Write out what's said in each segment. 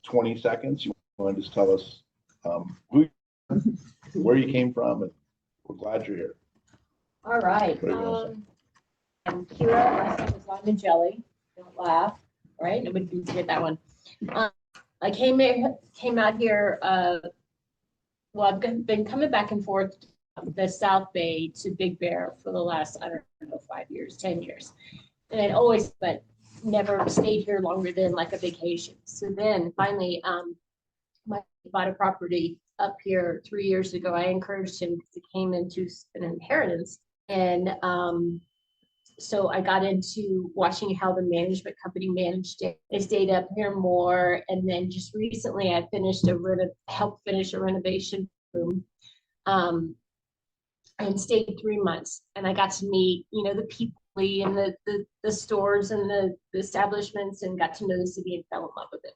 20 seconds, you want to just tell us who, where you came from, and we're glad you're here. All right. I'm Kira. Last name is Lemon Jelly. Don't laugh. Right? Nobody can forget that one. I came out here. Well, I've been coming back and forth the South Bay to Big Bear for the last, I don't know, 5 years, 10 years. And always, but never stayed here longer than like a vacation. So then finally, my bought a property up here 3 years ago. I encouraged him because it came into an inheritance. And so I got into watching how the management company managed it. I stayed up here more. And then just recently I helped finish a renovation room. And stayed 3 months, and I got to meet, the people and the stores and the establishments, and got to know the city and fell in love with it.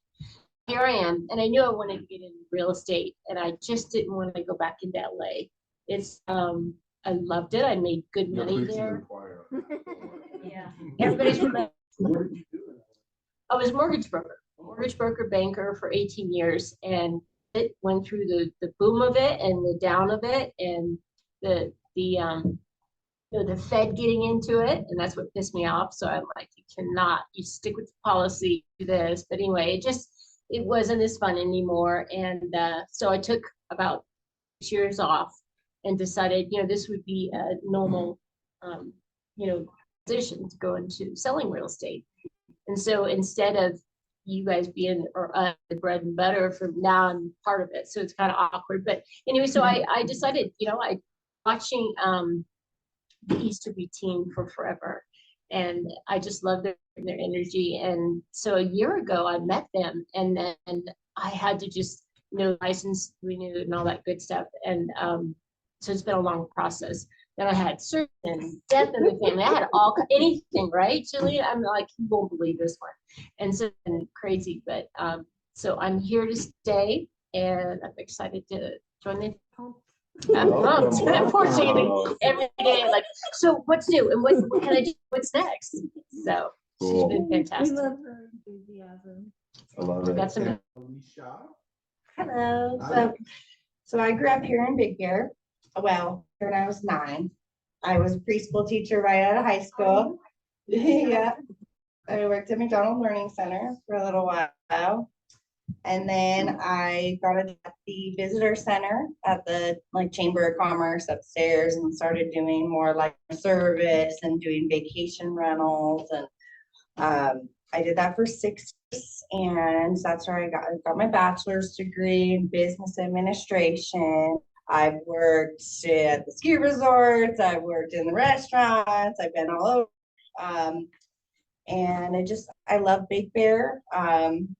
Here I am, and I knew I wanted to get into real estate, and I just didn't want to go back into LA. It's I loved it. I made good money there. Yeah, everybody's from that. I was a mortgage broker, banker for 18 years, and it went through the boom of it and the down of it, and the Fed getting into it, and that's what pissed me off. So I'm like, you stick with the policy, do this. But anyway, it wasn't as fun anymore. And so I took about 6 years off and decided, this would be a normal, position to go into selling real estate. And so instead of you guys being the bread and butter, from now I'm part of it. So it's kind of awkward. But anyway, so I decided, watching the Easterby team for forever, and I just love their energy. And so a year ago I met them, and then I had to just license renewed and all that good stuff. And so it's been a long process. Then I had surgery and death in the family. I had anything, right, Jillian? I'm like, you won't believe this one. And so crazy, but so I'm here to stay, and I'm excited to join the unfortunately, every day, like, so what's new and what can I do? What's next? So Cool. She's been fantastic. We love her enthusiasm. I love it. Got some. Hello. So I grew up here in Big Bear. Well, when I was 9, I was a preschool teacher right out of high school. Yeah, I worked at McDonald Learning Center for a little while. And then I got at the visitor center at the Chamber of Commerce upstairs, and started doing more like service and doing vacation rentals. And I did that for 6 years, and that's where I got my bachelor's degree in business administration. I've worked at the ski resorts. I've worked in the restaurants. I've been all over. And I love Big Bear. I'm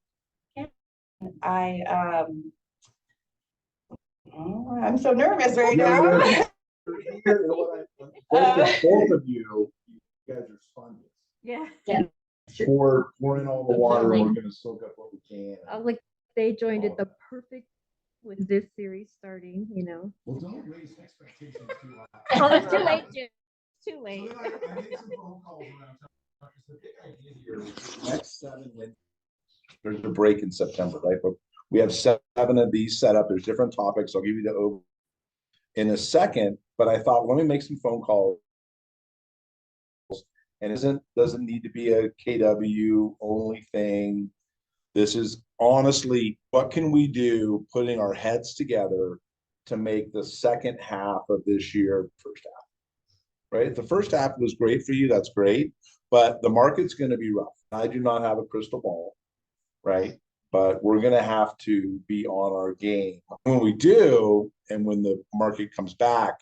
so nervous right now. Both of you guys are sponges. Yeah. Pour in all the water, and we're gonna soak up what we can. They joined it the perfect with this series starting, Well, don't raise expectations too high. Oh, it's too late, Jim. It's too late. So I made some phone calls around town. The big idea here is next 7 Wednesdays. There's a break in September, right? But we have 7 of these set up. There's different topics. I'll give you the over in a second. But I thought, let me make some phone calls. And doesn't need to be a KW only thing. This is honestly, what can we do putting our heads together to make the second half of this year first half, right? If the first half was great for you, that's great, but the market's going to be rough. I do not have a crystal ball, right? But we're going to have to be on our game. When we do, and when the market comes back,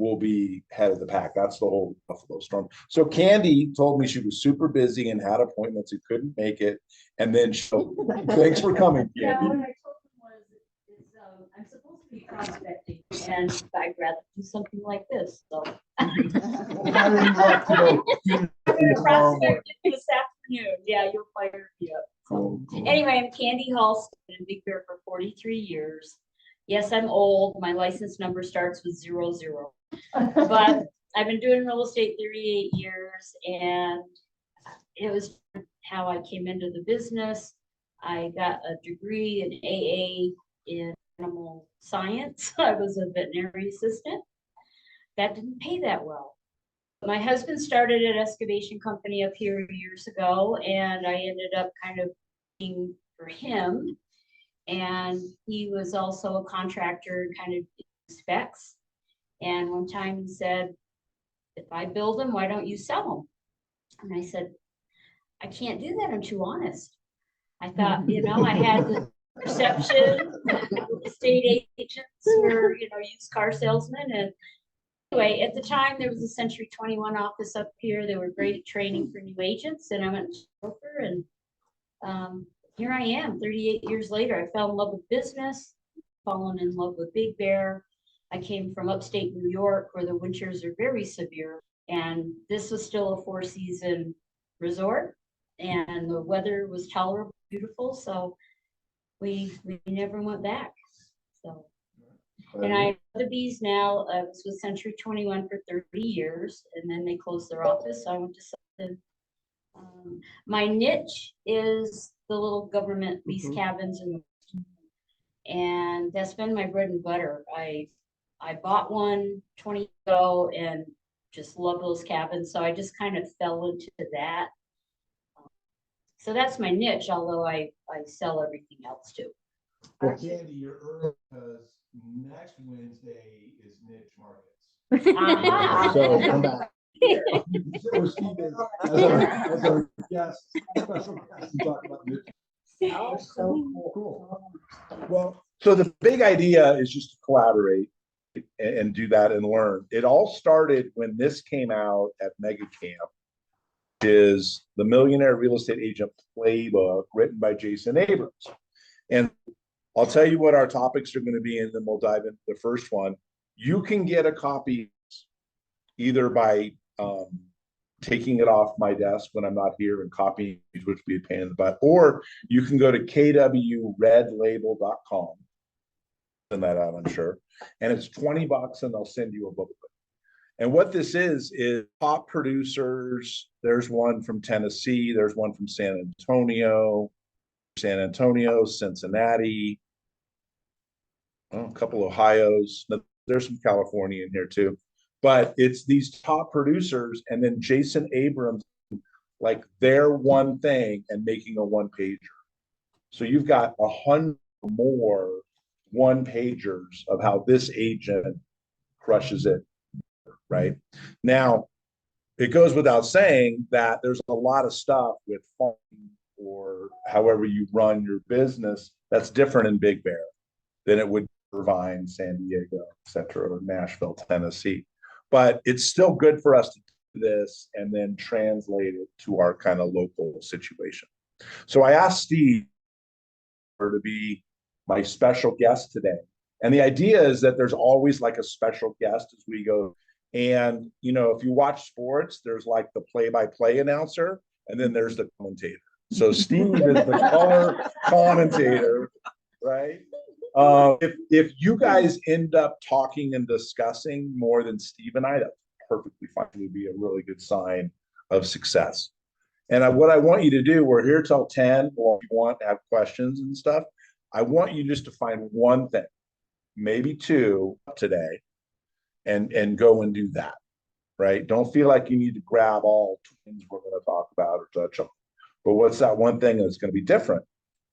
we'll be head of the pack. That's the whole Buffalo Storm. So Candy told me she was super busy and had appointments and couldn't make it. And then thanks for coming, Candy. Yeah, what I told them was, I'm supposed to be prospecting, and I'd rather do something like this, so. Prospecting this afternoon, yeah, you'll fire me up. Cool. Anyway, I'm Candy Halston, in Big Bear for 43 years. Yes, I'm old. My license number starts with 00. But I've been doing real estate 38 years, and it was how I came into the business. I got a degree in AA in animal science. I was a veterinary assistant. That didn't pay that well. My husband started an excavation company up here years ago, and I ended up kind of being for him. And he was also a contractor, kind of specs. And one time he said, if I build them, why don't you sell them? And I said, I can't do that. I'm too honest. I thought, I had the perception estate agents were, used car salesmen. And anyway, at the time, there was a Century 21 office up here. They were great training for new agents. And I went to broker, and here I am 38 years later. I fell in love with business, fallen in love with Big Bear. I came from upstate New York where the winters are very severe. And this was still a 4-season resort. And the weather was tolerable, beautiful. So we never went back. So, and I have the bees now. I was with Century 21 for 30 years, and then they closed their office. So I went to something. My niche is the little government lease cabins, and that's been my bread and butter. I bought one 20 years ago and just love those cabins. So I just kind of fell into that. So that's my niche, although I sell everything else too. Well, Candy, you're early because next Wednesday is niche markets. Ah. So come back. So Steve is as our guest, special guest, to talk about niche. Oh, so Cool. Well, so the big idea is just to collaborate and do that and learn. It all started when this came out at Mega Camp, is the Millionaire Real Estate Agent Playbook written by Jason Abrams. And I'll tell you what our topics are going to be, and then we'll dive into the first one. You can get a copy either by taking it off my desk when I'm not here and copying, which would be a pain in the butt, or you can go to kwredlabel.com. Send that out, I'm sure. And it's $20 and they'll send you a booklet. And what this is top producers. There's one from Tennessee. There's one from San Antonio, Cincinnati, a couple of Ohio's. There's some California in here too. But it's these top producers, and then Jason Abrams, like their one thing and making a one-pager. So you've got 100 more one-pagers of how this agent crushes it. Right now, it goes without saying that there's a lot of stuff with farming or however you run your business that's different in Big Bear than it would be in Irvine, San Diego, etc., or Nashville, Tennessee. But it's still good for us to do this and then translate it to our kind of local situation. So I asked Steve to be my special guest today. And the idea is that there's always like a special guest as we go. And, if you watch sports, there's like the play-by-play announcer, and then there's the commentator. So Steve is the color commentator, right? If you guys end up talking and discussing more than Steve and I, that's perfectly fine. It would be a really good sign of success. And what I want you to do, we're here till 10, or if you want to have questions and stuff, I want you just to find one thing, maybe two today, and go and do that, right? Don't feel like you need to grab all things we're going to talk about or touch on. But what's that one thing that's going to be different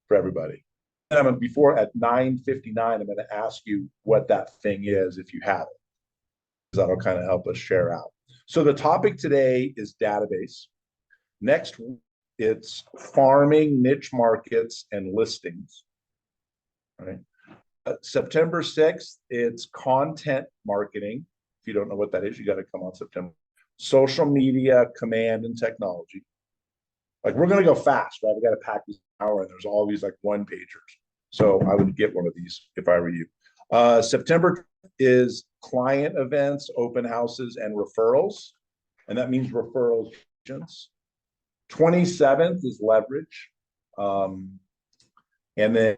for everybody? And before at 9:59, I'm going to ask you what that thing is if you have it, because that'll kind of help us share out. So the topic today is database. Next, it's farming, niche markets, and listings. All right. September 6th, it's content marketing. If you don't know what that is, you got to come on September. Social media, command, and technology. Like, we're going to go fast, right? We got to pack this hour, and there's all these like one-pagers. So I would get one of these if I were you. September is client events, open houses, and referrals. And that means referrals agents. 27th is leverage. And then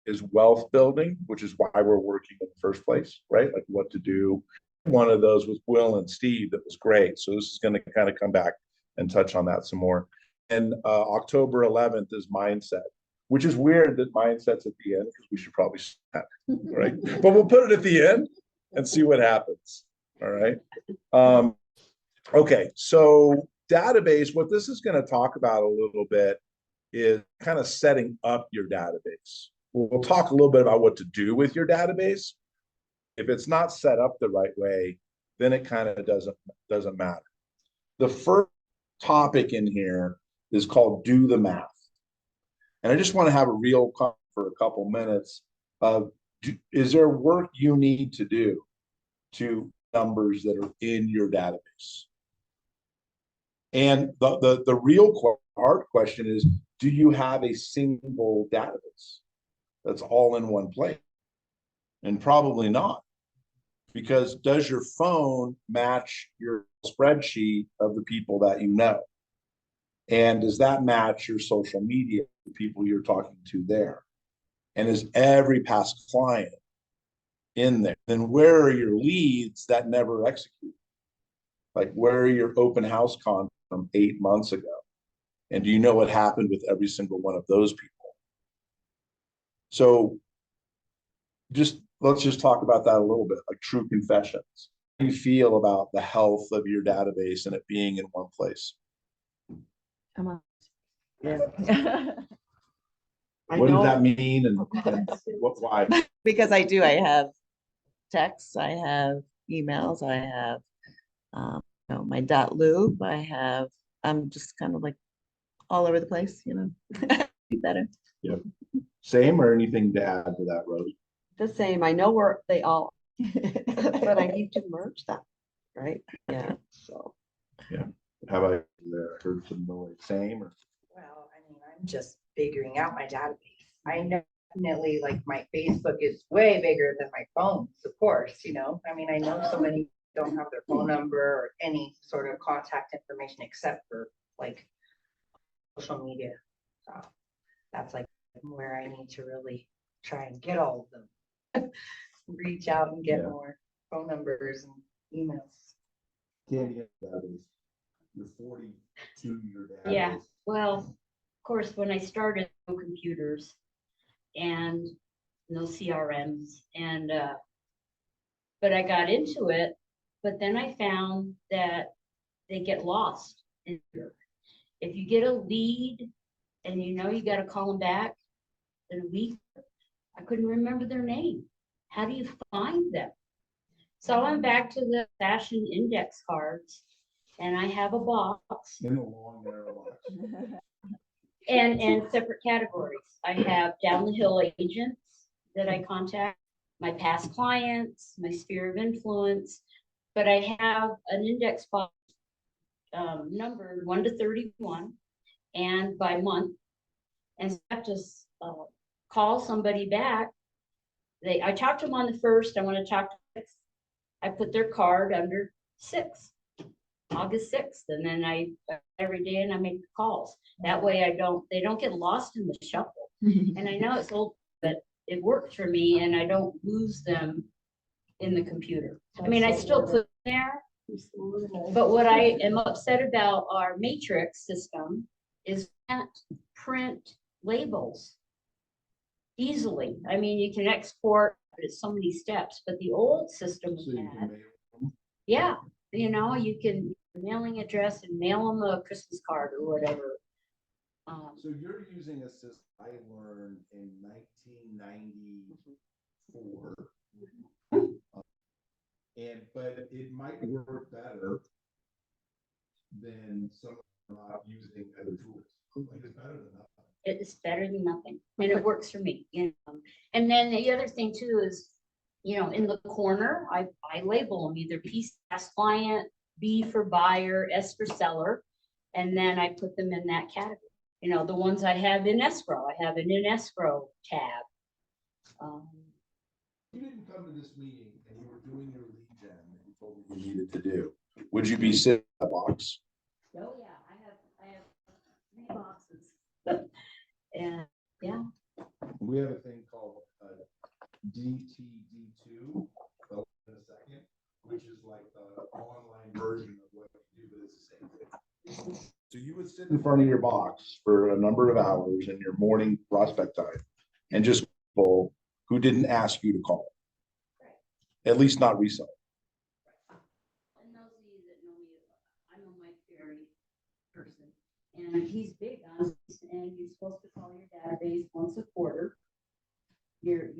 is wealth building, which is why we're working in the first place, right? Like what to do. One of those was Will and Steve that was great. So this is going to kind of come back and touch on that some more. And October 11th is mindset. which is weird that mine sets at the end because we should probably start, right? But we'll put it at the end and see what happens. All right. Okay, so database, what this is going to talk about a little bit is kind of setting up your database. We'll talk a little bit about what to do with your database. If it's not set up the right way, then it kind of doesn't matter. The first topic in here is called do the math. And I just want to have a real for a couple minutes of, is there work you need to do to numbers that are in your database? And the real hard question is, do you have a single database that's all in one place? And probably not, because does your phone match your spreadsheet of the people that you know? And does that match your social media, the people you're talking to there? And is every past client in there? Then where are your leads that never execute? Like, where are your open house con from 8 months ago? And do you know what happened with every single one of those people? So let's just talk about that a little bit, like true confessions. How do you feel about the health of your database and it being in one place? Come on. Yeah. What does that mean and why? Because I do, I have texts, I have emails, I have, my .loop, I'm just kind of like all over the place, Be better. Yep. Same or anything to add to that, Rose? The same. I know where they all, but I need to merge them, right? Yeah. So. Yeah. Have I heard some noise? Same or? Well, I mean, I'm just figuring out my database. I definitely, like, my Facebook is way bigger than my phones, of course, I mean, I know so many don't have their phone number or any sort of contact information except for like social media. So that's like where I need to really try and get all of them. Reach out and get more phone numbers and emails. Can't get database. You're 42 year database. Yeah, well, of course, when I started, no computers and no CRMs and, but I got into it, but then I found that they get lost in here. If you get a lead and you got to call them back in a week, I couldn't remember their name. How do you find them? So I went back to the fashion index cards and I have a box. In a long narrow box. And separate categories. I have down the hill agents that I contact, my past clients, my sphere of influence, but I have an index box numbered 1 to 31 and by month. And so I have to call somebody back. I talked to them on the 1st. I want to talk to 6th. I put their card under 6. August 6th, and then every day and I make the calls. That way they don't get lost in the shuffle. And I know it's old, but it worked for me and I don't lose them in the computer. I mean, I still put them there, but what I am upset about our matrix system is can't print labels easily. I mean, you can export, but it's so many steps, but the old system So you can had, mail them. yeah, you can mailing address and mail them a Christmas card or whatever. So you're using a system I learned in 1994. But it might work better than some not using other tools. Like it's better than nothing. It's better than nothing, and it works for me. And then the other thing too is, in the corner, I label them either P as client, B for buyer, S for seller, and then I put them in that category. The ones I have in escrow, I have an in escrow tab. You didn't come to this meeting and you were doing your lead gen that you told me you needed to do. Would you be sitting in that box? Oh yeah, I have 3 boxes. And yeah. We have a thing called DTD2, in a second, which is like the online version of what you do, but it's the same thing. So you would sit in front of your box for a number of hours in your morning prospect time. And just people who didn't ask you to call. At least not resell. And those of you that know me, I'm a Mike Ferry person, and he's big on this, and you're supposed to call your database once a quarter. Your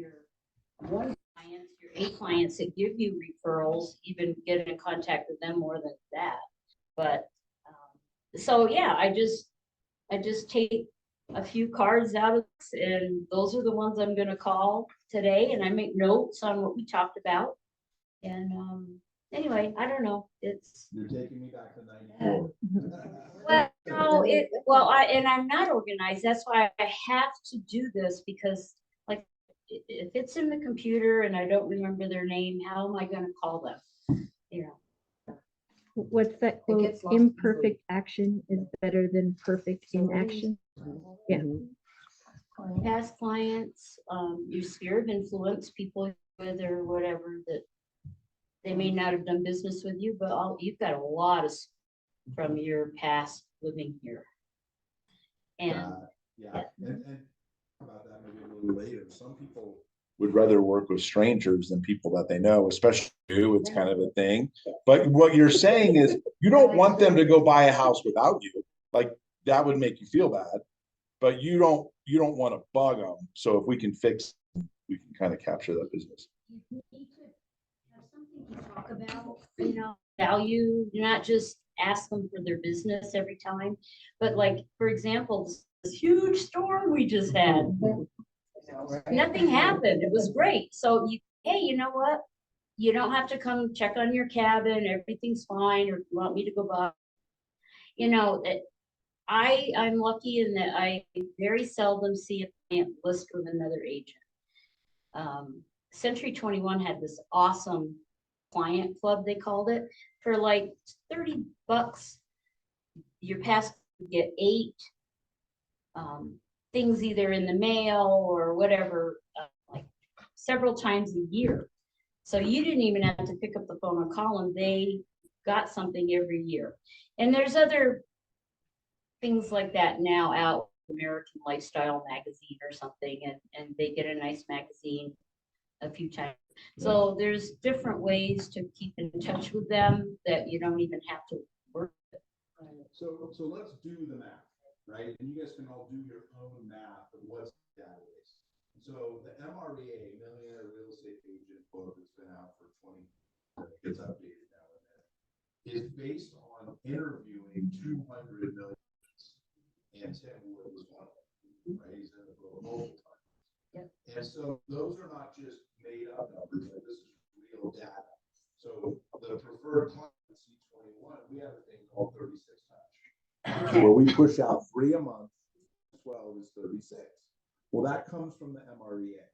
one clients, your A clients that give you referrals, even get in contact with them more than that. But so yeah, I just take a few cards out of this, and those are the ones I'm gonna call today, and I make notes on what we talked about. And anyway, I don't know, it's, You're taking me back to 94. well, no, I'm not organized, that's why I have to do this, because like, if it's in the computer and I don't remember their name, how am I gonna call them? You know, What's that It quote? gets lost easily. Imperfect action is better than perfect inaction. Yeah. past clients, your sphere of influence, people with or whatever that they may not have done business with you, but you've got a lot of from your past living here. And Yeah, and about that maybe a little later. Some people would rather work with strangers than people that they know, especially you. It's kind of a thing. But what you're saying is you don't want them to go buy a house without you. Like that would make you feel bad. But you don't want to bug them. So if we can fix, we can kind of capture that business. you need to have something to talk about, you know, value, not just ask them for their business every time. But like, for example, this huge storm we just had, nothing happened. It was great. So hey, you know what? You don't have to come check on your cabin. Everything's fine. Or if you want me to go by, you know, I'm lucky in that I very seldom see a client list with another agent. Century 21 had this awesome client club, they called it, for like $30. Your past would get 8 things either in the mail or whatever, like several times a year. So you didn't even have to pick up the phone and call them. They got something every year. And there's other things like that now out, American Lifestyle magazine or something, and they get a nice magazine a few times. So there's different ways to keep in touch with them that you don't even have to work with. So let's do the math, right? And you guys can all do your own math of what's the database. So the MREA, Millionaire Real Estate Agent book that's been out for 20, gets updated now and then, is based on interviewing 200 million. And Tim Wood was one of them, right? He's in the book multiple times. Yep. And so those are not just made up numbers, like this is real data. So the preferred client C21, we have a thing called 36 touch, where we push out 3 a month, 12 is 36. Well, that comes from the MREA.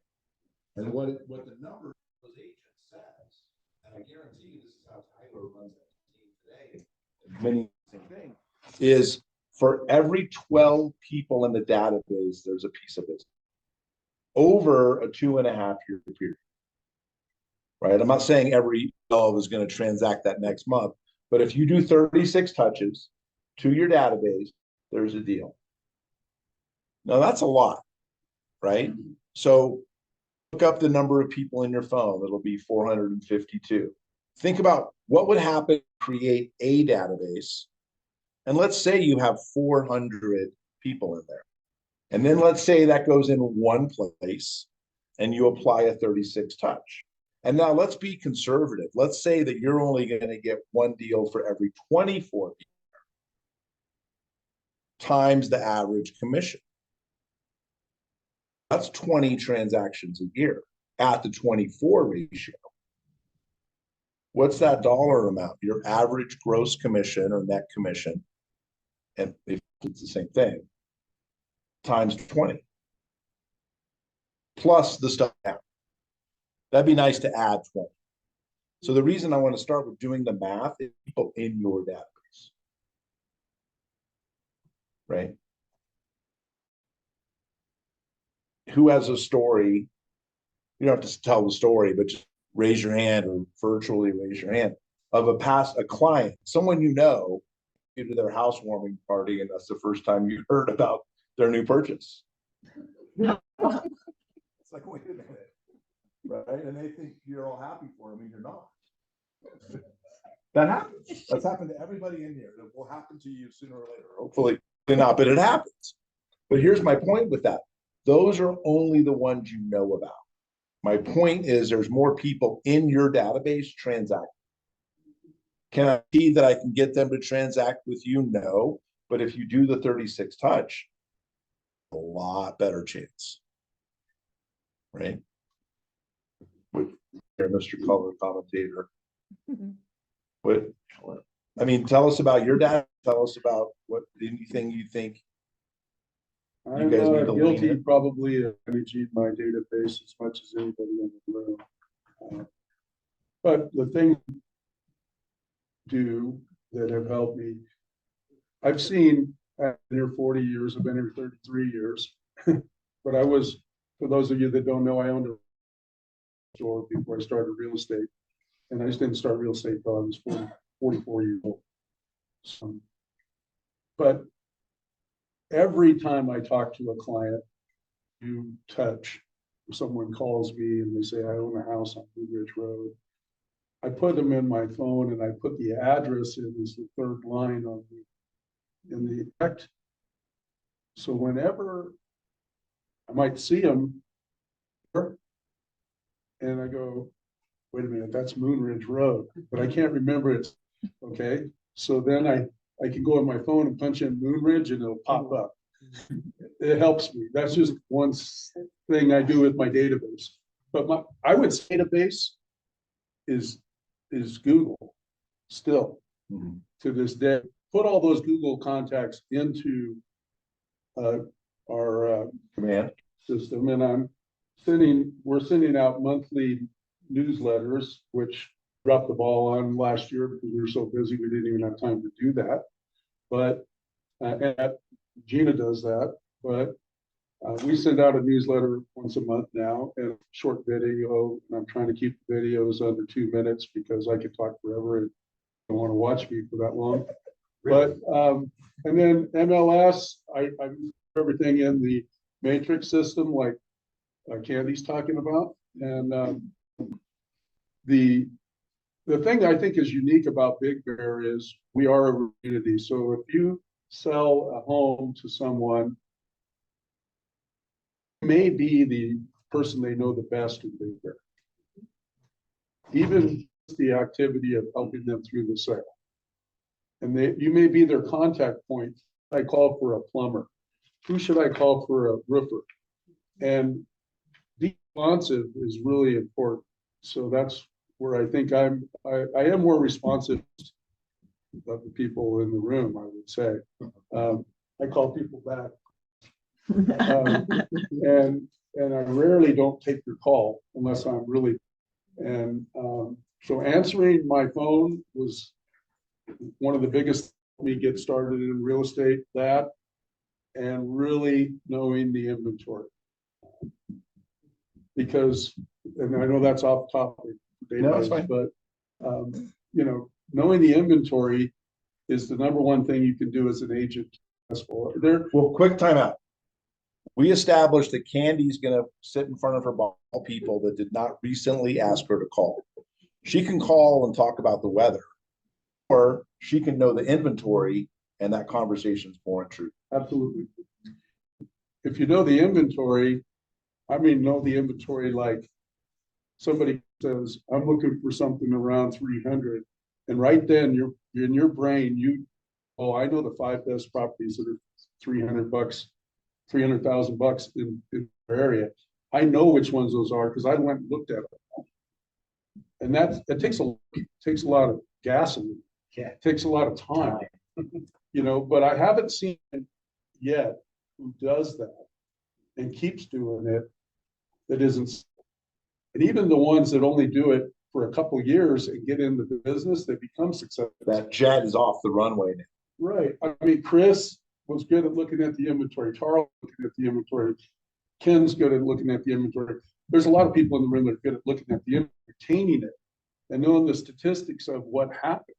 And what the number of those agents says, and I guarantee you this is how Tyler runs that team today, and many same thing, is for every 12 people in the database, there's a piece of business over a 2.5-year period, right? I'm not saying every 12 is going to transact that next month, but if you do 36 touches to your database, there's a deal. Now that's a lot, right? So look up the number of people in your phone. It'll be 452. Think about what would happen to create a database. And let's say you have 400 people in there. And then let's say that goes in one place and you apply a 36 touch. And now let's be conservative. Let's say that you're only going to get one deal for every 24 people times the average commission. That's 20 transactions a year at the 24 ratio. What's that dollar amount? Your average gross commission or net commission, and if it's the same thing, times 20 plus the stuff down. That'd be nice to add 20. So the reason I want to start with doing the math is people in your database, right? Who has a story? You don't have to tell the story, but just raise your hand or virtually raise your hand of a client, someone you know, to their housewarming party, and that's the first time you heard about their new purchase. It's like, wait a minute, right? And they think you're all happy for them and you're not. That happens. That's happened to everybody in here. It will happen to you sooner or later. Hopefully not, but it happens. But here's my point with that. Those are only the ones you know about. My point is there's more people in your database transacting. Can I see that I can get them to transact with you? No. But if you do the 36 touch, a lot better chance. Right? With Mr. Color commentator. What, I mean, tell us about your data. Tell us about what anything you think. I'm guys need to lean guilty in. probably of managing my database as much as anybody in the room. But the thing do that have helped me, I've seen, I've been here 40 years, I've been here 33 years. But I was, for those of you that don't know, I owned a store before I started real estate. And I just didn't start real estate until I was 44 years old. So, but every time I talk to a client, you touch, someone calls me and they say, I own a house on Blue Ridge Road. I put them in my phone and I put the address in as the third line on in the text. So whenever I might see them and I go, wait a minute, that's Moon Ridge Road, but I can't remember it. Okay. So then I can go on my phone and punch in Moon Ridge and it'll pop up. It helps me. That's just one thing I do with my database. But I would say database is Google still to this day. Put all those Google contacts into our Command system, and we're sending out monthly newsletters, which dropped the ball on last year because we were so busy we didn't even have time to do that. But Gina does that. But we send out a newsletter once a month now, and a short video. And I'm trying to keep the videos under 2 minutes because I could talk forever and don't want to watch me for that long. But and then MLS, I everything in the matrix system, like Candy's talking about. And the thing I think is unique about Big Bear is we are a community. So if you sell a home to someone, you may be the person they know the best in Big Bear. Even the activity of helping them through the sale. And you may be their contact point. I call for a plumber. Who should I call for a roofer? And responsive is really important. So that's where I think I am more responsive of the people in the room, I would say. I call people back. And I rarely don't take your call unless I'm really, and so answering my phone was one of the biggest me get started in real estate, that, and really knowing the inventory. Because, and I know that's off topic, No, that's fine. but you know, knowing the inventory is the number one thing you can do as an agent. Well, quick timeout. We established that Candy's going to sit in front of her ball people that did not recently ask her to call. She can call and talk about the weather, or she can know the inventory, and that conversation is more true. Absolutely. If you know the inventory, I mean, know the inventory like somebody says, I'm looking for something around 300. And right then you're in your brain, oh, I know the 5 best properties that are 300 bucks, 300,000 bucks in our area. I know which ones those are because I went and looked at them. And that takes a lot of gasoline. Yeah. It takes a lot of time. You know, but I haven't seen yet who does that and keeps doing it that isn't. And even the ones that only do it for a couple of years and get into the business, they become successful. That jet is off the runway now. Right. I mean, Chris was good at looking at the inventory. Charles looking at the inventory. Ken's good at looking at the inventory. There's a lot of people in the room that are good at looking at the inventory, retaining it, and knowing the statistics of what happened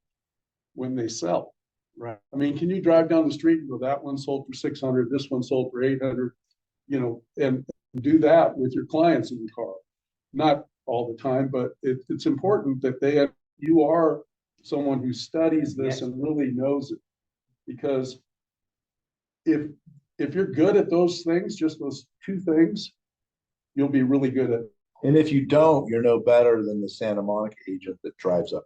when they sell. Right. I mean, can you drive down the street and go, that one sold for 600, this one sold for 800? you know, and do that with your clients in the car. Not all the time, but it's important that you are someone who studies this and really knows it. Because if you're good at those things, just those two things, you'll be really good at. And if you don't, you're no better than the Santa Monica agent that drives up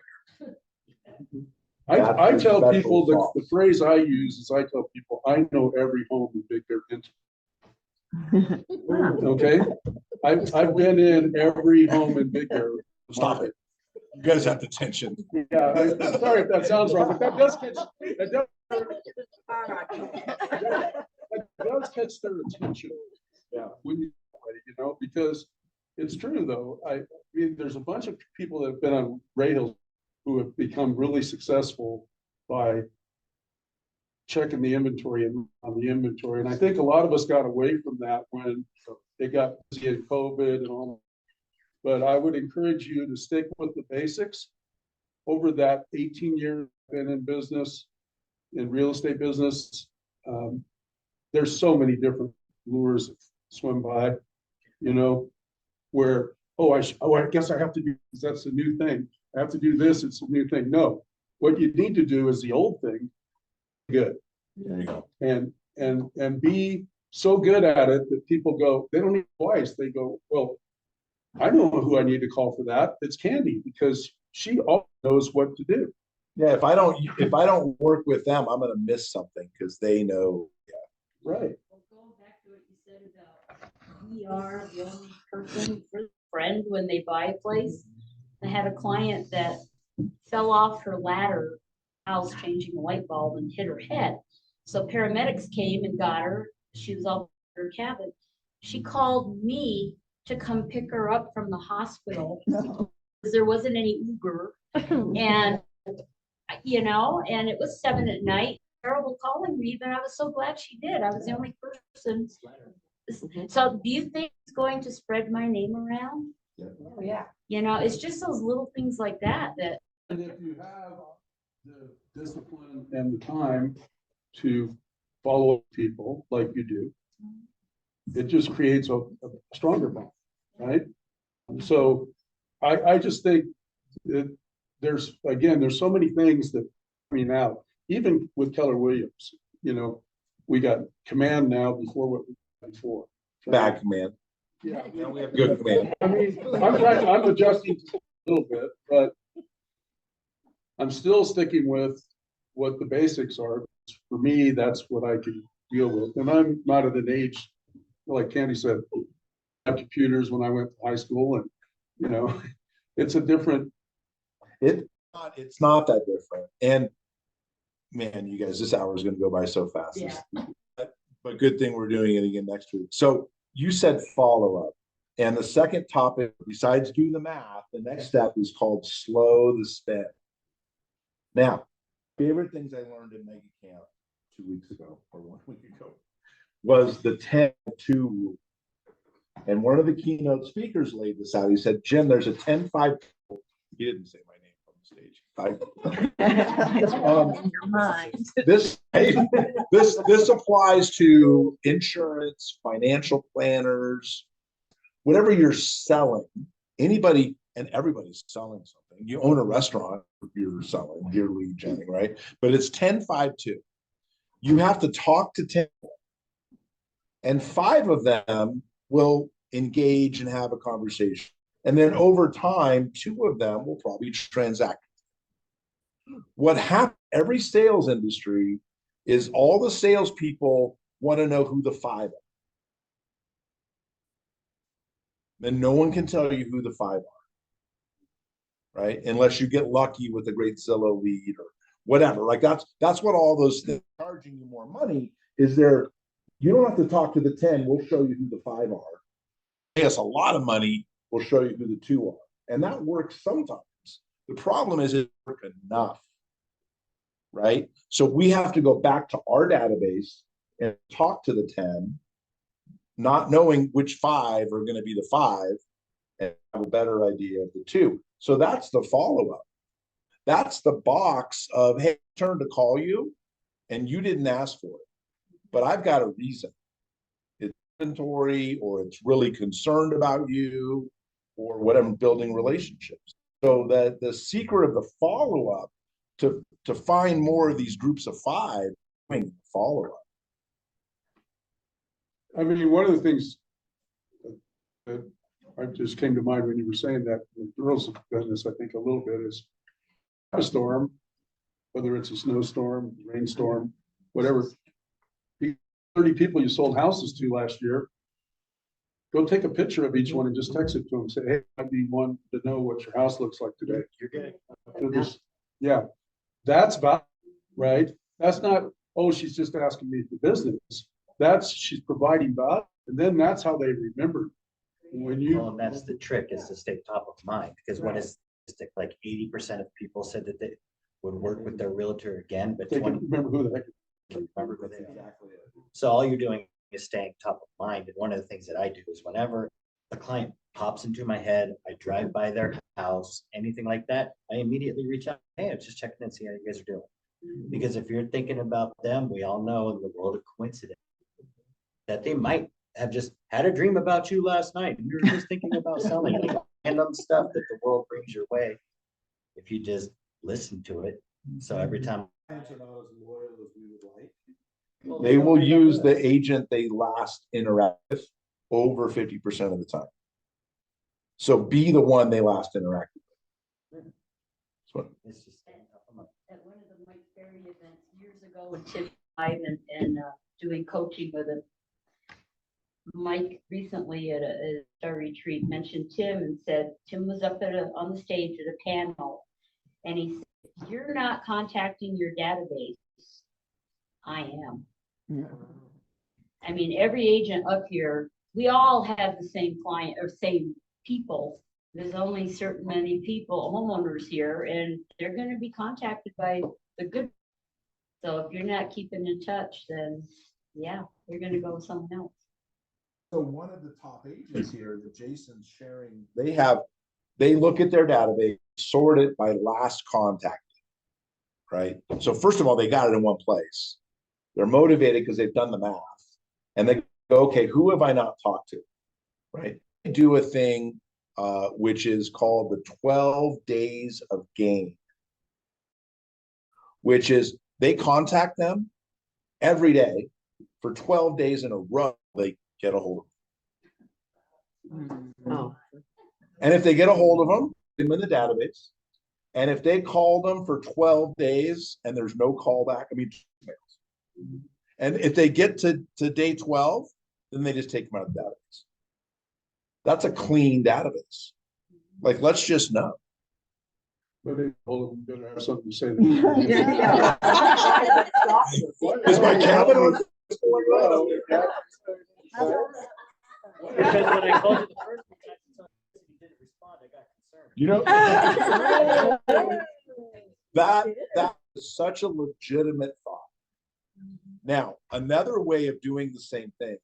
I That's tell special people sauce. the phrase I use is I tell people, I know every home in Big Bear Intimate. Okay? I've been in every home in Big Bear. Stop it. You guys have the tension. Yeah, I'm sorry if that sounds wrong, but that does catch their attention. Yeah, when you, you know, because it's true though. I mean, there's a bunch of people that have been on radio who have become really successful by checking the inventory and on the inventory. And I think a lot of us got away from that when it got busy in COVID and all. But I would encourage you to stick with the basics. Over that 18 years been in business, in real estate business, there's so many different lures that swim by, you know, where, I guess I have to do this, that's a new thing. I have to do this, it's a new thing. No, what you need to do is the old thing good. There you go. And be so good at it that people go, they don't need twice. They go, well, I know who I need to call for that. It's Candy, because she always knows what to do. Yeah, if I don't work with them, I'm gonna miss something because they know. Right. Well, going back to what you said about we are the only person, friend when they buy a place. I had a client that fell off her ladder, house changing a light bulb and hit her head. So paramedics came and got her. She was all in her cabin. She called me to come pick her up from the hospital because there wasn't any Uber. And, you know, and it was 7 at night. Terrible calling me, but I was so glad she did. I was the only person. So do you think it's going to spread my name around? Oh, yeah. You know, it's just those little things like that. And if you have the discipline and the time to follow people like you do, it just creates a stronger bond, right? So I just think that there's so many things that coming out, even with Keller Williams, you know, we got command now before what we had before. Bad command. Yeah. Now we have good command. I mean, I'm adjusting a little bit, but I'm still sticking with what the basics are. For me, that's what I can deal with. And I'm not at an age, like Candy said, I had computers when I went to high school, and you know, it's a different. It's not that different. And man, you guys, this hour is going to go by so fast. Yeah. But good thing we're doing it again next week. So you said follow up. And the second topic, besides do the math, the next step is called slow the spend. Now, favorite things I learned in Mega Camp 2 weeks ago or 1 week ago was the 10-2 rule. And one of the keynote speakers laid this out. He said, Jim, there's a 10-5. He didn't say my name on the stage. In your mind. This applies to insurance, financial planners, whatever you're selling. Anybody and everybody's selling something. You own a restaurant, you're selling, you're lead genning, right? But it's 10-5-2. You have to talk to 10, and 5 of them will engage and have a conversation. And then over time, 2 of them will probably transact. What happens every sales industry is all the salespeople want to know who the 5 are. Then no one can tell you who the 5 are, right? Unless you get lucky with a great Zillow lead or whatever. Like that's what all those things charging you more money is there. You don't have to talk to the 10. We'll show you who the 5 are. Pay us a lot of money. We'll show you who the 2 are. And that works sometimes. The problem is it works enough, right? So we have to go back to our database and talk to the 10, not knowing which 5 are going to be the 5 and have a better idea of the 2. So that's the follow-up. That's the box of, hey, turn to call you and you didn't ask for it, but I've got a reason. inventory, or it's really concerned about you, or whatever, building relationships. So that the secret of the follow-up to find more of these groups of 5, follow-up. I mean, one of the things that I just came to mind when you were saying that, the girls have done this, I think, a little bit, is a storm, whether it's a snowstorm, rainstorm, whatever. 30 people you sold houses to last year, go take a picture of each one and just text it to them, say, hey, I need one to know what your house looks like today. You're good. Yeah, that's about, right? That's not, oh, she's just asking me for business. That's, she's providing value, and then that's how they remember. When you. Well, and that's the trick, is to stay top of mind, because what is like 80% of people said that they would work with their realtor again, but They 20 can remember who the heck. can remember who they are. So all you're doing is staying top of mind. And one of the things that I do is whenever a client pops into my head, I drive by their house, anything like that, I immediately reach out. Hey, I was just checking in, see how you guys are doing. Because if you're thinking about them, we all know in the world of coincidence that they might have just had a dream about you last night. And you're just thinking about selling random stuff that the world brings your way. If you just listen to it. So every time. They will use the agent they last interact with over 50% of the time. So be the one they last interacted with. It's just At one of the Mike Ferry events years ago with Tim and doing coaching with him. Mike recently at a retreat mentioned Tim and said, Tim was up on the stage at a panel, and he said, you're not contacting your database. I am. I mean, every agent up here, we all have the same client or same people. There's only certain many people, homeowners here, and they're going to be contacted by the good. So if you're not keeping in touch, then yeah, you're going to go with someone else. So one of the top agents here that Jason's sharing, they look at their database, sort it by last contact, right? So first of all, they got it in one place. They're motivated because they've done the math, and they go, okay, who have I not talked to, right? They do a thing which is called the 12 days of gain, which is they contact them every day for 12 days in a row. They get a hold of them. Oh, And if they get a hold of them, put them in the database. And if they call them for 12 days and there's no callback, and if they get to day 12, then they just take them out of the database. That's a clean database. Like, let's just know. But they told them better have something to say. Is my cabin? Because when I called you the first time, you didn't respond, I got concerned. You know, that is such a legitimate thought. Now, another way of doing the same thing,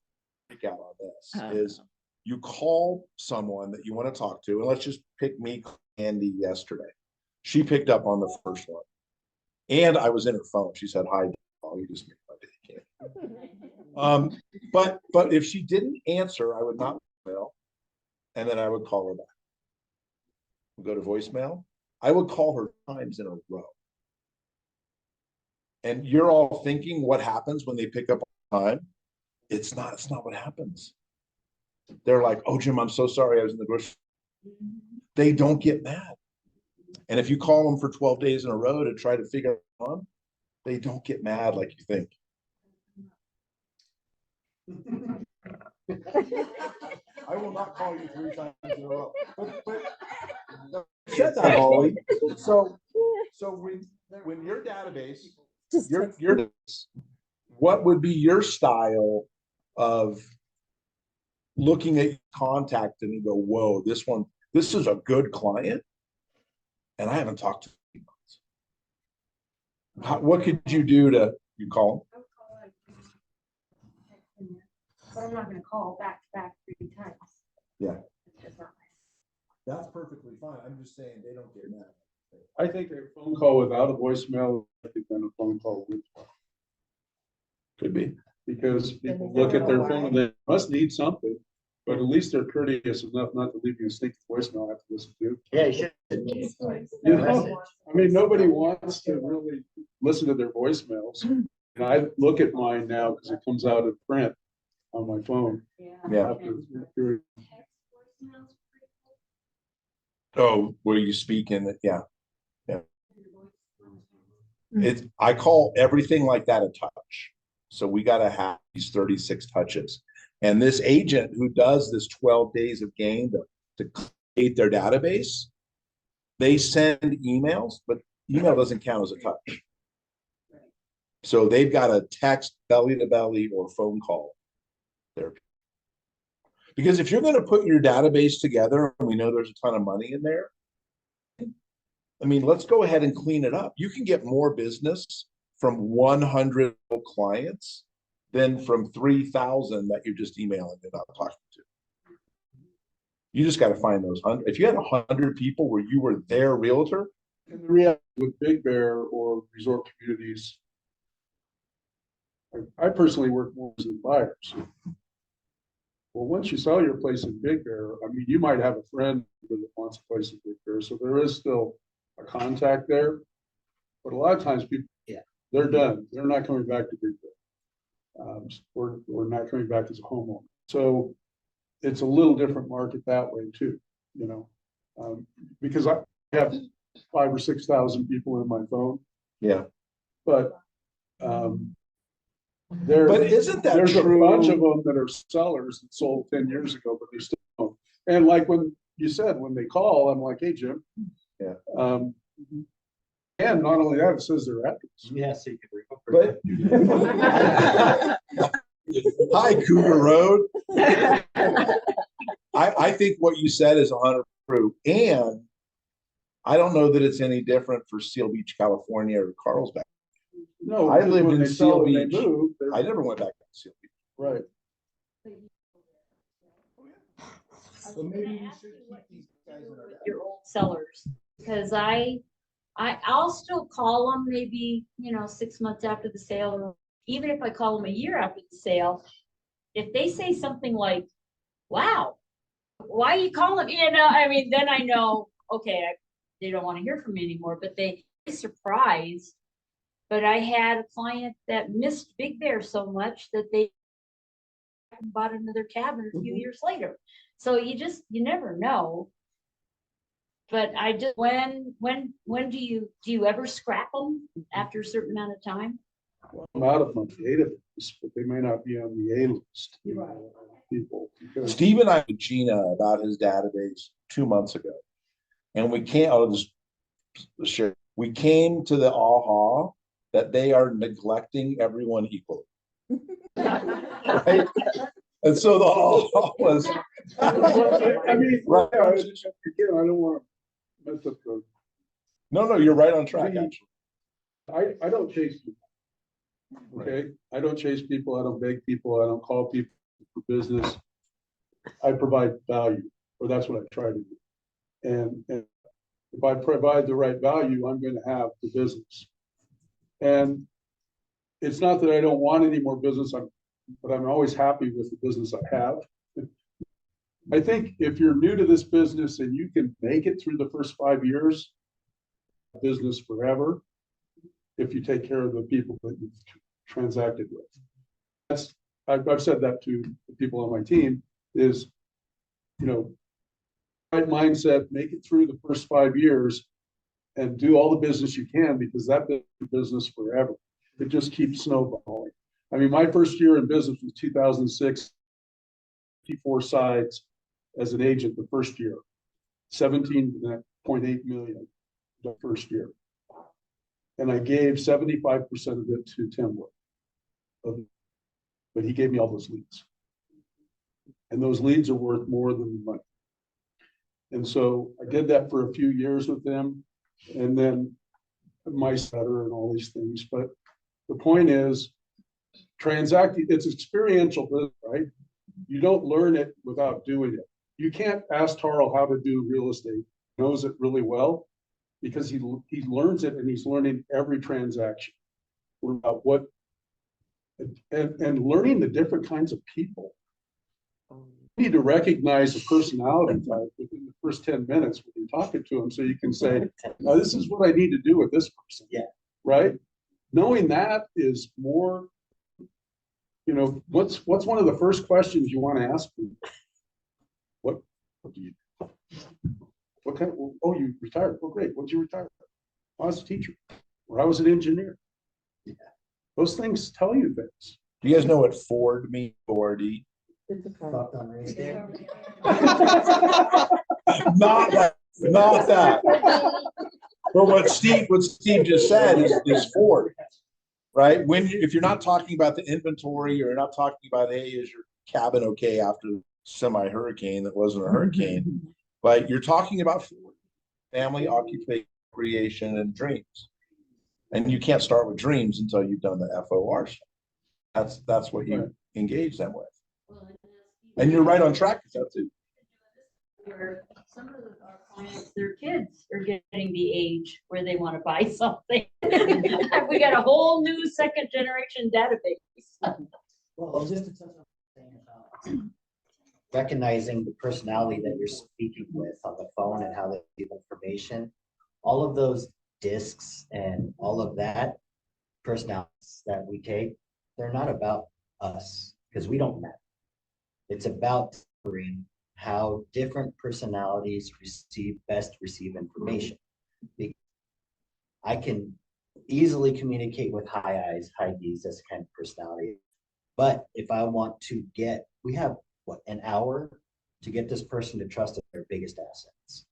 pick out on this, is you call someone that you want to talk to, and let's just pick me, Andy, yesterday. She picked up on the first one, and I was in her phone. She said, "Hi, oh, you just made my day." But if she didn't answer, I would not mail, and then I would call her back. We'll go to voicemail. I would call her times in a row. And you're all thinking what happens when they pick up on time. It's not what happens. They're like, "Oh, Jim, I'm so sorry. I was in the grocery." They don't get mad. And if you call them for 12 days in a row to try to figure it out, they don't get mad like you think. I will not call you 3 times in a row. But said that, Holly. So when your database, your what would be your style of looking at contact and you go, whoa, this is a good client, and I haven't talked to him in months. What could you do to you call them? But I'm not gonna call back to back 3 times. Yeah. It's just not That's perfectly fine. I'm just saying they don't get mad. I think a phone call without a voicemail, I think, than a phone call with. Could be. Because people look at their phone and they must need something, but at least they're courteous enough not to leave you a stinky voicemail I have to listen to. Yeah, you should. You know, I mean, nobody wants to really listen to their voicemails. And I look at mine now because it comes out in print on my phone. Yeah. After- Oh, where you speak in it, yeah. Yeah. It's, I call everything like that a touch. So we gotta have these 36 touches. And this agent who does this 12 days of gain to create their database, they send emails, but email doesn't count as a touch. So they've got a text belly to belly or phone call there. Because if you're going to put your database together, and we know there's a ton of money in there, I mean, let's go ahead and clean it up. You can get more business from 100 clients than from 3,000 that you're just emailing and not talking to. You just got to find those 100. If you had 100 people where you were their realtor, And the reality with Big Bear or resort communities, I personally work more as buyers. Well, once you sell your place in Big Bear, I mean, you might have a friend that wants a place in Big Bear, so there is still a contact there. But a lot of times people, they're done. They're not coming back to Big Bear. Or not coming back as a homeowner. So it's a little different market that way too, you know, because I have 5,000 or 6,000 people in my phone, yeah. but But isn't that there's true? a bunch of them that are sellers that sold 10 years ago, but they're still home. And like when you said, when they call, I'm like, hey, Jim. Yeah. And not only that, it says their address. Yeah, so you can But hi, Cougar Road. I think what you said is 100% true. And I don't know that it's any different for Seal Beach, California or Carlsbad. No, I because lived when in they Seal sell and they Beach. move, they're- I never went back to Seal Beach. right. So maybe we should keep these guys in our Your old sellers, because I'll still call them maybe, 6 months after the sale, or even if I call them a year after the sale. If they say something like, wow, why are you calling? I mean, then I know, okay, they don't want to hear from me anymore, but they surprised. But I had a client that missed Big Bear so much that they bought another cabin a few years later. So you never know. But I just, when do you ever scrap them after a certain amount of time? I'm out of my database, but they may not be on the A list. People. because- Steve and I with Gina about his database 2 months ago. And I'll just share, we came to the aha that they are neglecting everyone equally. Right? And so the aha was. I mean, Right. yeah, again, I don't want to mess up the, No, you're right on track, actually. I don't chase people. Okay, I don't chase people, I don't beg people, I don't call people for business. I provide value, or that's what I try to do. And if I provide the right value, I'm going to have the business. And it's not that I don't want any more business, but I'm always happy with the business I have. I think if you're new to this business and you can make it through the first 5 years, business forever, if you take care of the people that you've transacted with. I've said that to the people on my team is, right mindset, make it through the first 5 years and do all the business you can, because that business forever. It just keeps snowballing. I mean, my first year in business was 2006, 54 sides as an agent the first year, 17.8 million the first year. And I gave 75% of it to Tim Wood. But he gave me all those leads. And those leads are worth more than the money. And so I did that for a few years with them. And then my setter and all these things. But the point is, transacting, it's experiential, right? You don't learn it without doing it. You can't ask Tarl how to do real estate. He knows it really well because he learns it, and he's learning every transaction about what And learning the different kinds of people. You need to recognize a personality type within the first 10 minutes when you're talking to them, so you can say, oh, this is what I need to do with this person. Yeah. Right? Knowing that is more, what's one of the first questions you want to ask people? What do you, what kind of, oh, you retired. Oh, great. What'd you retire? I was a teacher, or I was an engineer. Yeah. Those things tell you things. Do you guys know what Ford means? Fordy? Fucked on right there. Not that, not that. But what Steve just said is Ford, right? If you're not talking about the inventory, or you're not talking about, hey, is your cabin okay after semi-hurricane that wasn't a hurricane, but you're talking about Ford, family, occupation, creation, and dreams. And you can't start with dreams until you've done the FOR stuff. That's what you engage them with. And you're right on track with that too. Where some of our clients, their kids are getting the age where they want to buy something. We got a whole new second generation database. Well, just to touch on thing about recognizing the personality that you're speaking with on the phone and how they give information, all of those discs and all of that personalities that we take, they're not about us because we don't matter. It's about how different personalities best receive information. I can easily communicate with high I's, high D's, that's the kind of personality. But if I want to we have an hour to get this person to trust their biggest assets.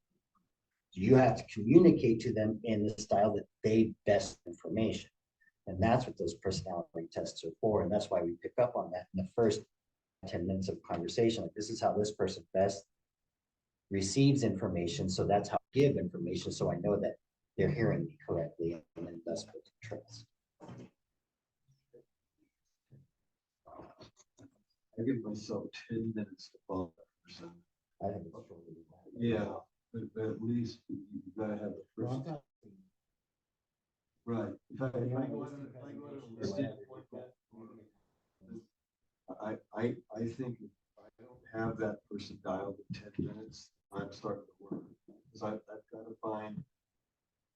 You have to communicate to them in the style that they best information. And that's what those personality tests are for. And that's why we pick up on that in the first 10 minutes of conversation. Like, this is how this person best receives information. So that's how I give information. So I know that they're hearing me correctly and then thus build trust. I give myself 10 minutes to follow that person. I think it's totally Yeah, but at least you gotta have the first. Right. If I go I think if I don't have that person dialed in 10 minutes, I'm starting to work. Because I've got to find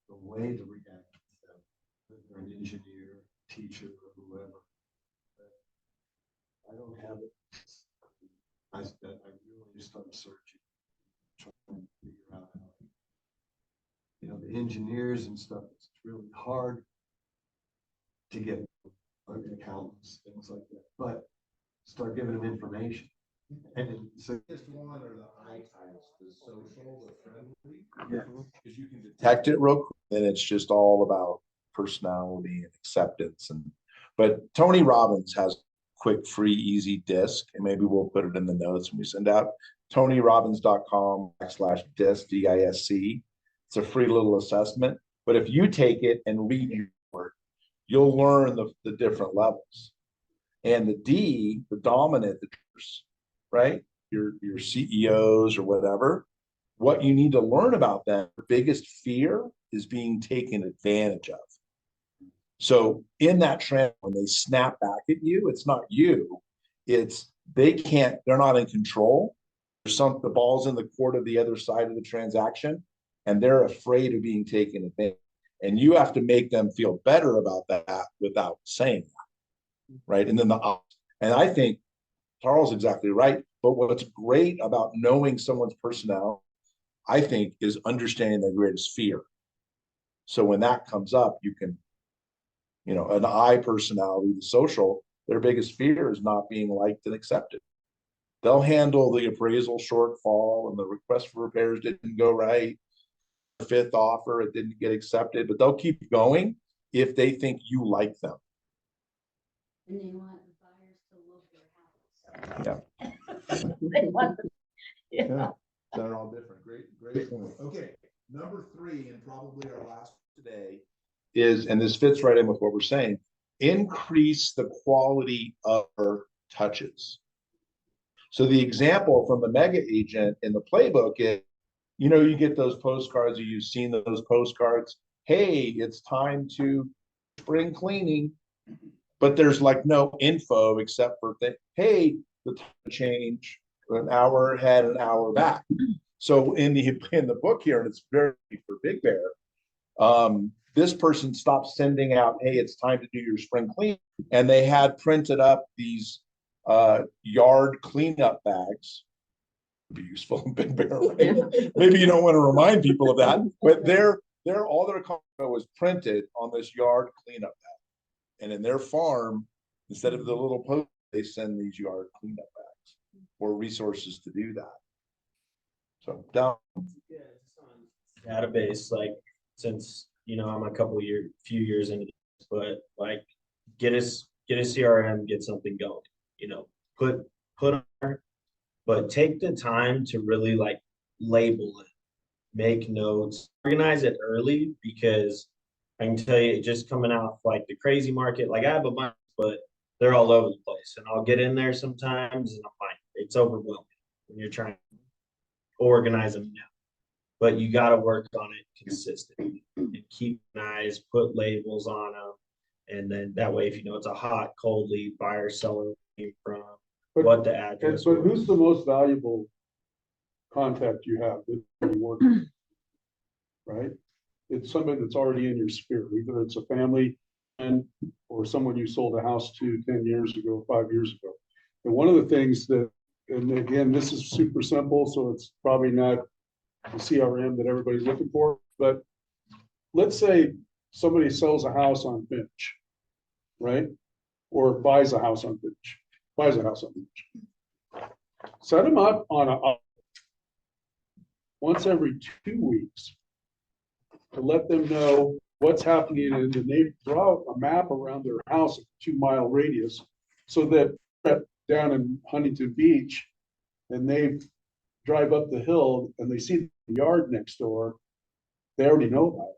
the way to react to them. Whether they're an engineer, teacher, or whoever. But I don't have it. I really start searching, trying to figure out how, the engineers and stuff, it's really hard to get accountants, things like that, but start giving them information. And so Just one or the I types, the social, the friendly. Yeah. Because you can detect it real quick, then it's just all about personality and acceptance. But Tony Robbins has quick, free, easy disc, and maybe we'll put it in the notes when we send out. TonyRobbins.com/disc, DISC. It's a free little assessment. But if you take it and read your work, you'll learn the different levels. And the D, the dominant, right? Your CEOs or whatever, what you need to learn about them, the biggest fear is being taken advantage of. So in that trend, when they snap back at you, it's not you, they're not in control. The ball's in the court of the other side of the transaction, and they're afraid of being taken advantage. And you have to make them feel better about that without saying that, right? And then and I think Carl's exactly right. But what's great about knowing someone's personality, I think, is understanding their greatest fear. So when that comes up, you can, an I personality, the social, their biggest fear is not being liked and accepted. They'll handle the appraisal shortfall and the request for repairs didn't go right. The fifth offer, it didn't get accepted, but they'll keep going if they think you like them. And they want the buyers to love their house. Yeah. They want Yeah. They're all different. Great point. Okay. Number 3, and probably our last today, is, and this fits right in with what we're saying, increase the quality of our touches. So the example from the mega agent in the playbook is, you get those postcards, or you've seen those postcards. Hey, it's time to spring cleaning. but there's like no info except for that, hey, the time change an hour ahead, an hour back. So in the book here, and it's very for Big Bear, this person stopped sending out, hey, it's time to do your spring clean. And they had printed up these yard cleanup bags. Be useful in Big Bear, right? Maybe you don't want to remind people of that, but they're all their content was printed on this yard cleanup bag. And in their farm, instead of the little post, they send these yard cleanup bags or resources to do that. So down. Database, like, since, you know, I'm a few years into this, but like, get a CRM, get something going, you know, put on there, but take the time to really like label it, make notes, organize it early, because I can tell you, just coming off like the crazy market, like I have a bunch, but they're all over the place, and I'll get in there sometimes and I'm like, it's overwhelming when you're trying to organize them now. But you got to work on it consistently and keep an eyes, put labels on them. And then that way, if you know it's a hot, cold lead, buyer, seller came from, what the address But was. who's the most valuable contact you have that you work with? Right? It's somebody that's already in your sphere, either it's a family and or someone you sold a house to 10 years ago, 5 years ago. And one of the things that, and again, this is super simple, so it's probably not the CRM that everybody's looking for, but let's say somebody sells a house on Finch, right? Or buys a house on Finch. Set them up on a once every 2 weeks to let them know what's happening in the neighborhood. Draw a map around their house, a 2-mile radius, so that down in Huntington Beach, and they drive up the hill and they see the yard next door, they already know about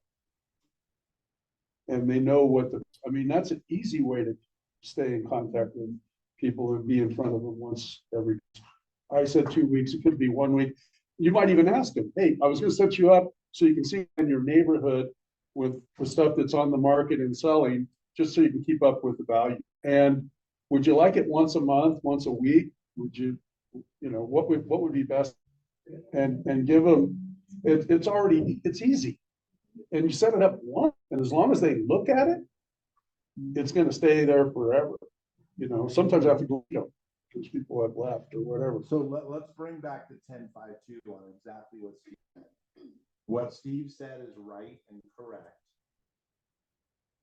it. And they know what I mean, that's an easy way to stay in contact with people and be in front of them once every, I said 2 weeks, it could be 1 week. You might even ask them, hey, I was gonna set you up so you can see in your neighborhood with stuff that's on the market and selling, just so you can keep up with the value. And would you like it once a month, once a week? Would you, you know, what would be best? And give them, it's easy. And you set it up once, and as long as they look at it, it's gonna stay there forever. You know, sometimes I have to go, you know, because people have left or whatever. So let's bring back the 10-5-2 on exactly what Steve said. What Steve said is right and correct.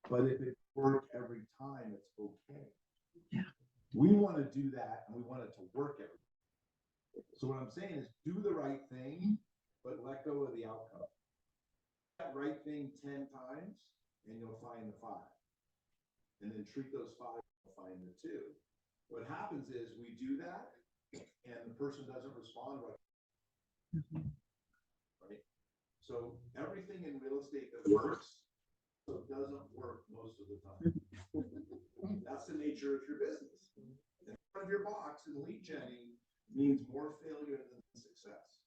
But if it works every time, it's okay. Yeah. We want to do that, and we want it to work every time. So what I'm saying is do the right thing, but let go of the outcome. That right thing 10 times, and you'll find the 5. And then treat those 5, you'll find the 2. What happens is we do that, and the person doesn't respond right. Right? So everything in real estate that works doesn't work most of the time. That's the nature of your business. In front of your box and lead genning means more failure than success.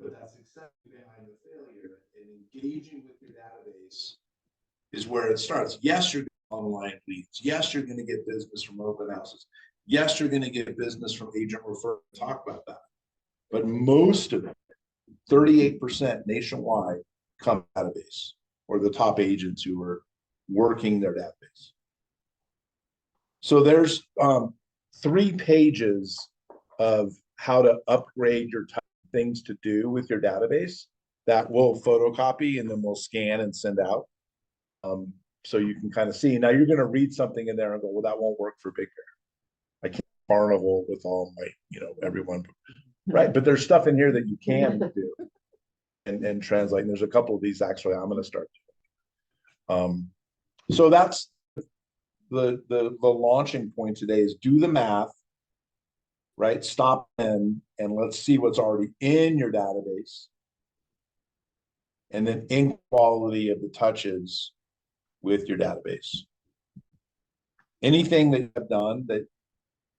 But that success behind the failure and engaging with your database is where it starts. Yes, you're online leads. Yes, you're going to get business from open houses. Yes, you're going to get business from agent referral. Talk about that. But most of it, 38% nationwide, come database, or the top agents who are working their database. So there's 3 pages of how to upgrade your things to do with your database that we'll photocopy and then we'll scan and send out. So you can kind of see. Now you're going to read something in there and go, well, that won't work for Big Bear. I can't Carnival with all my, you know, everyone, right? But there's stuff in here that you can do and translate. And there's a couple of these actually I'm going to start doing. So that's the launching point today is do the math, right? Stop and let's see what's already in your database. And then inequality of the touches with your database. Anything that you've done that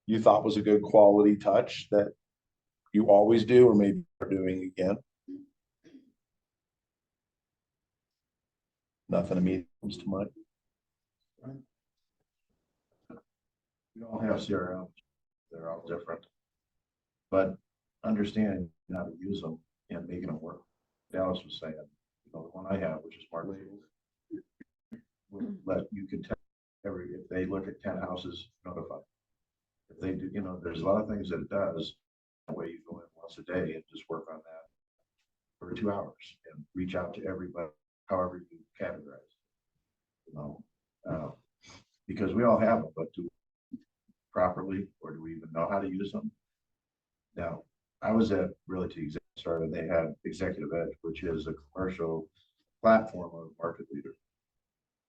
you thought was a good quality touch that you always do or maybe are doing again? Nothing immediately comes to mind. We all have CRMs, they're all different. But understanding how to use them and making them work. Dallas was saying, the one I have, which is Smart Labels, will let you can tell if they look at 10 houses, notify. If they do, there's a lot of things that it does. That way you go in once a day and just work on that for 2 hours and reach out to everybody, however you categorize. Because we all have them, but do we properly, or do we even know how to use them? Now, I was at Realty Executive Start, and they had Executive Edge, which is a commercial platform of market leader.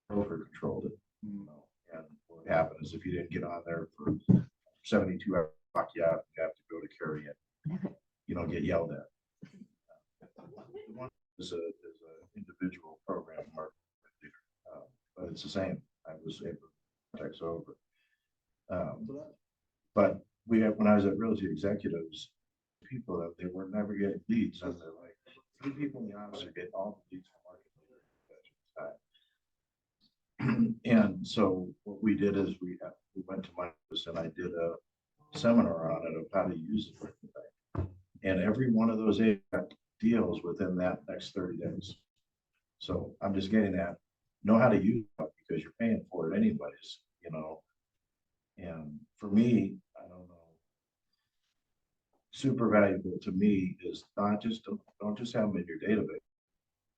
Broker controlled it. And what happened is if you didn't get on there for 72 hours, you have to go to carry it. You don't get yelled at. The one is a individual program market leader, but it's the same. I was able to text over. But when I was at Realty Executives, people that they were never getting leads, and they're like, 3 people in the office are getting all the leads from market leader. And so what we did is we went to my office and I did a seminar on it of how to use it. And every one of those 8 deals within that next 30 days. So I'm just getting at, know how to use it because you're paying for it anyways, And for me, I don't know, super valuable to me is not just, don't just have them in your database.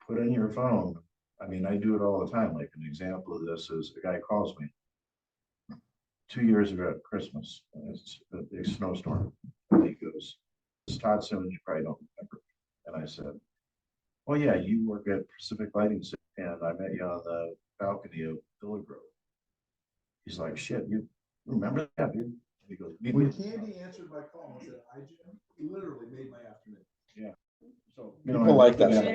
Put in your phone. I mean, I do it all the time. Like an example of this is a guy calls me 2 years ago at Christmas, and it's a big snowstorm. And he goes, "It's Todd Simmons, you probably don't remember." And I said, "Oh yeah, you work at Pacific Lighting, and I met you on the balcony of Villa Grove." He's like, "Shit, you remember that, dude?" And he goes, When Candy answered my call, I said, I literally made my afternoon. Yeah. So People like that stuff.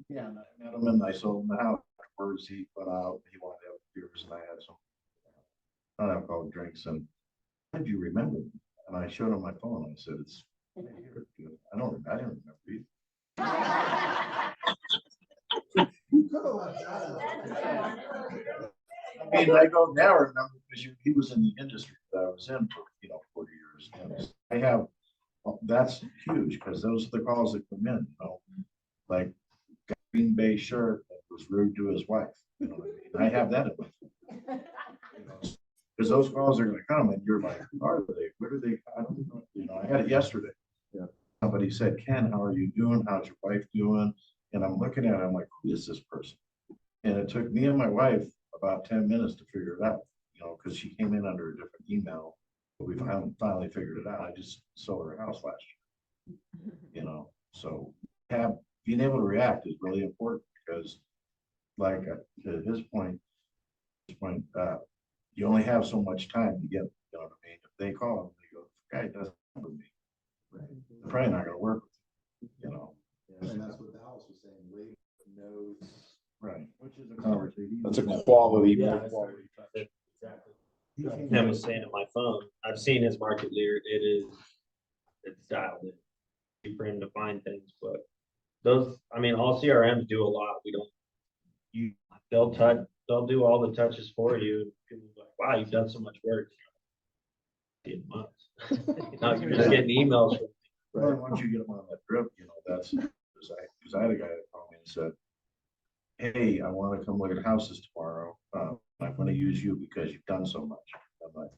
Yeah, and I met him and I sold him the house. Afterwards, he went out, he wanted to have beers, and I had some non-alcoholic drinks. And how did you remember me? And I showed him my phone. I said, "It's right here, dude. I didn't remember you." I mean, I go now remember because he was in the industry that I was in for 40 years. And I have, that's huge because those are the calls that come in, like Green Bay shirt that was rude to his wife. What I mean? I have that in my phone. Because those calls are going to come and you're like, are they? Where do they? I don't know. I had it yesterday. Yeah. Somebody said, "Ken, how are you doing? How's your wife doing?" And I'm looking at it, I'm like, who is this person? And it took me and my wife about 10 minutes to figure it out, because she came in under a different email, but we finally figured it out. I just sold her house last year, so being able to react is really important because, like, to his point, you only have so much time to get, what I mean? If they call and they go, "The guy doesn't remember me," right? They're probably not going to work with you, And that's what Dallas was saying, Wade knows. Right, which is a conversation. That's a quality. Yeah, exactly. Ken was saying on my phone, I've seen his market leader, it's dialed in for him to find things, but all CRMs do a lot. They'll do all the touches for you. People are like, "Wow, you've done so much work." In months. Now you're just getting emails from. Right. Once you get them on that drip, that's because I had a guy that called me and said, "Hey, I want to come look at houses tomorrow. I'm going to use you because you've done so much." I'm like,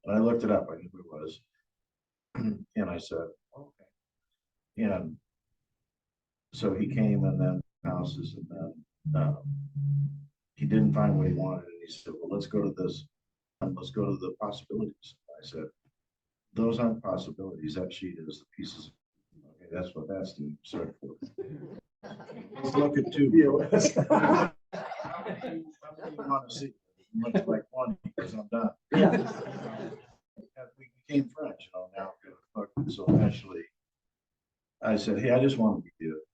and I looked it up. I knew who it was, and I said, "Okay." And so he came and then houses, and then he didn't find what he wanted, and he said, "Well, let's go to this. Let's go to the possibilities." I said, "Those aren't possibilities. That sheet is the pieces." Okay, that's what that's the search for. Let's look at 2. I want to see. Looks like 1 because I'm done. We became friends, now. So eventually, I said, "Hey, I just want to be you.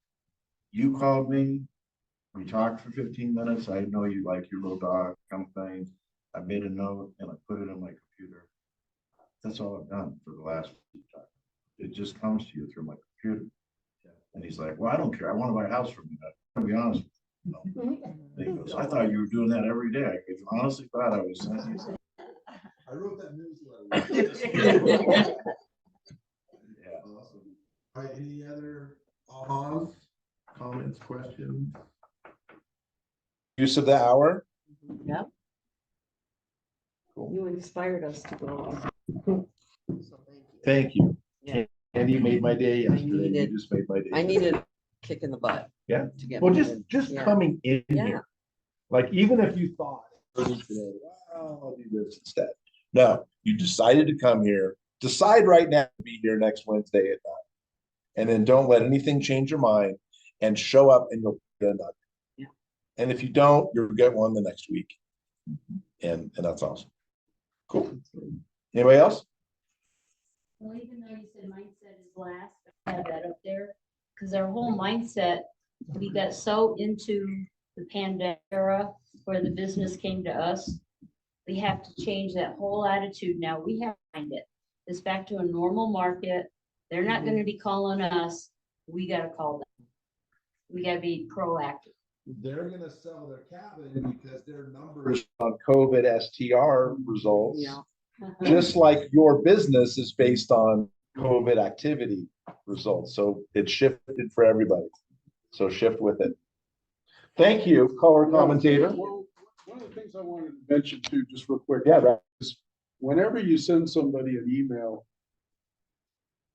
You called me. We talked for 15 minutes. I know you like your little dog kind of thing. I made a note and I put it in my computer. That's all I've done for the last time. It just comes to you through my computer." And he's like, "Well, I don't care. I want to buy a house from you. I'm going to be honest with you." And he He goes, I thought you were doing that every day. I honestly thought I was sending you. I wrote that newsletter. Yeah. Awesome. All right, any other ahas, comments, questions? Use of the hour? Yeah, Cool. you inspired us to go. So Thank you. Yeah. Andy made my day yesterday. You needed- just made my day. I needed a kick in the butt. Yeah. To get. Well, me just, in. just Yeah. coming in Yeah. here. Like, even if you thought, early today, "Well, I'll do this instead." No, you decided to come here. Decide right now to be here next Wednesday at 9. And then don't let anything change your mind and show up and you'll get a nugget. Yeah. And if you don't, you'll get one the next week. And that's awesome. Cool. Anybody else? Well, even though you said mindset is last, I have that up there, because our whole mindset, we got so into the pandemic era where the business came to us. We have to change that whole attitude now. We have to find it. It's back to a normal market. They're not gonna be calling us. We gotta call them. We gotta be proactive. They're gonna sell their cabin because their numbers on COVID STR results. Yeah. Just like your business is based on COVID activity results. So it shifted for everybody. So shift with it. Thank you, color commentator. Well, one of the things I wanted to mention too, just real quick. Yeah, right. is whenever you send somebody an email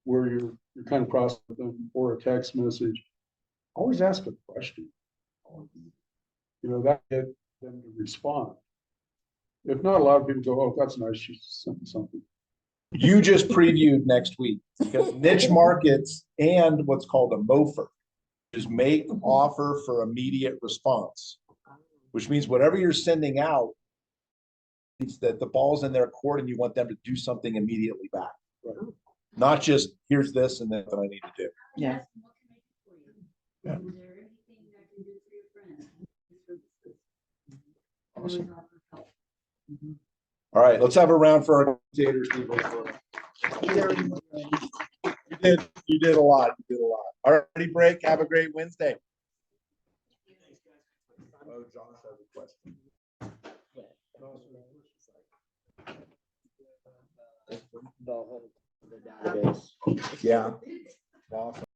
where you're kind of processing them or a text message, always ask a question. You know, that get them to respond. If not, a lot of people go, oh, that's nice, she sent something. You just previewed next week because niche markets and what's called a MOFR is make offer for immediate response, which means whatever you're sending out, it's that the ball's in their court and you want them to do something immediately back. Not just here's this and that's what I need to do. Yeah. Yeah. Is there anything I can do for your friends? Awesome. All right, let's have a round for our commentators. You did a lot. You did a lot. All right, ready, break. Have a great Wednesday. Oh, Josh has a question. Yeah. Awesome.